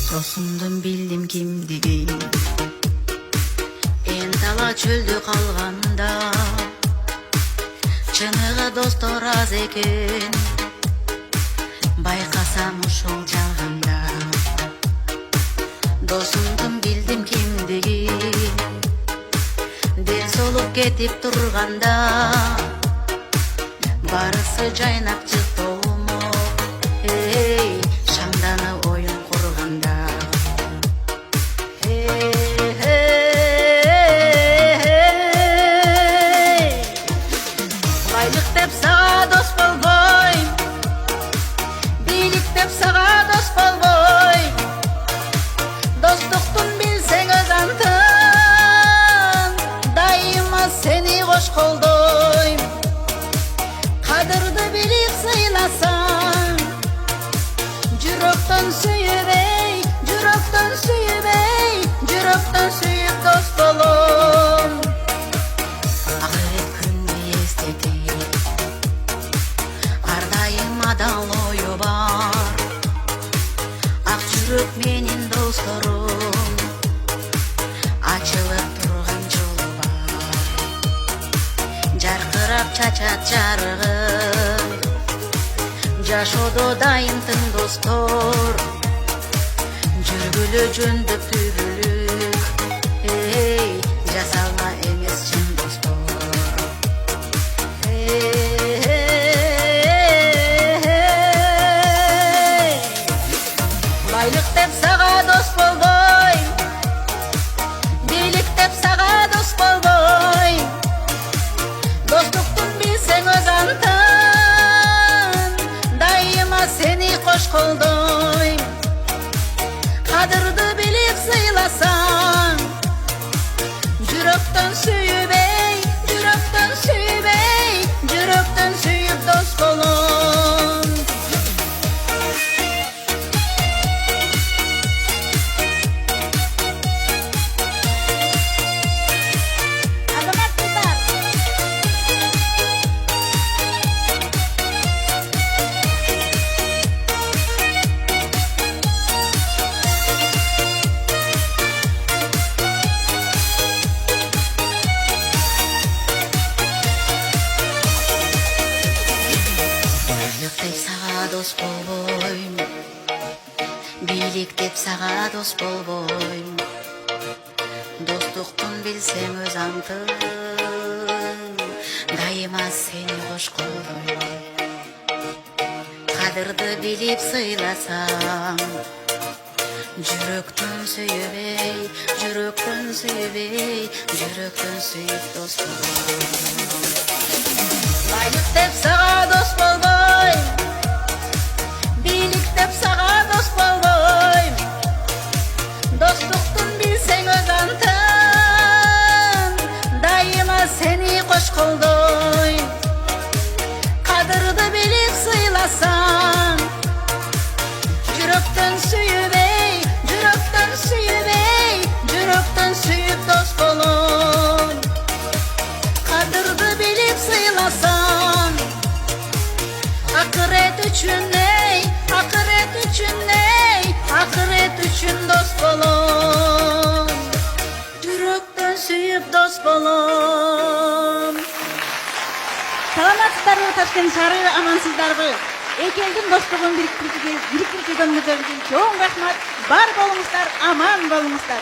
Tosundum bildim kimdigi Entala çöldü kalganda Çınığı dostor az eken Bayqasam uşul жалганда Досумдум bildim kimdigi Дел солуп кетип турганда Барысы жайнап чыктоому Эй, шамданы оюн курганда Байлык деп сага дос болбойм Бийлик деп сага дос болбойм Достуктун билсең өз антын Дайыма сени кош колдойм Кадырды билип сыйласаң Жүрөктөн сүйүбөй, жүрөктөн сүйүбөй Жүрөктөн сүйүп дос болом Акырет күндү эстетип Ар дайым адал ою бар Ак жүрөк менин досторум Ачылып турган жолу бар Жаркырап чачат жарыгы Жашоодо дайымтын достор Жүргүлө жөндөп түбүлүк Эй, жасалма эмес чын достор Байлык деп сага дос болбойм Бийлик деп сага дос болбойм Достуктун билсең өз антын Дайыма сени кош колдойм Кадырды билип сыйласаң Жүрөктөн сүйүбөй, жүрөктөн сүйүбөй Жүрөктөн сүйүп дос болом Байлык деп сага дос болбойм Бийлик деп сага дос болбойм Достуктун билсең өз антын Дайыма сени кош колдойм Кадырды билип сыйласаң Жүрөктөн сүйүбөй, жүрөктөн сүйүбөй Жүрөктөн сүйүп дос болом Байлык деп сага дос болбойм Бийлик деп сага дос болбойм Достуктун билсең өз антын Дайыма сени кош колдойм Кадырды билип сыйласаң Жүрөктөн сүйүбөй, жүрөктөн сүйүбөй Жүрөктөн сүйүп дос болом Кадырды билип сыйласаң Акырет үчүн эй, акырет үчүн эй Акырет үчүн дос болом Жүрөктөн сүйүп дос болом Саламатсыздарбы, Ташкент шаары, амансыздарбы? Эки элдин достугун бириктирүүгө чоң рахмат. Бар болуңуздар, аман болуңуздар.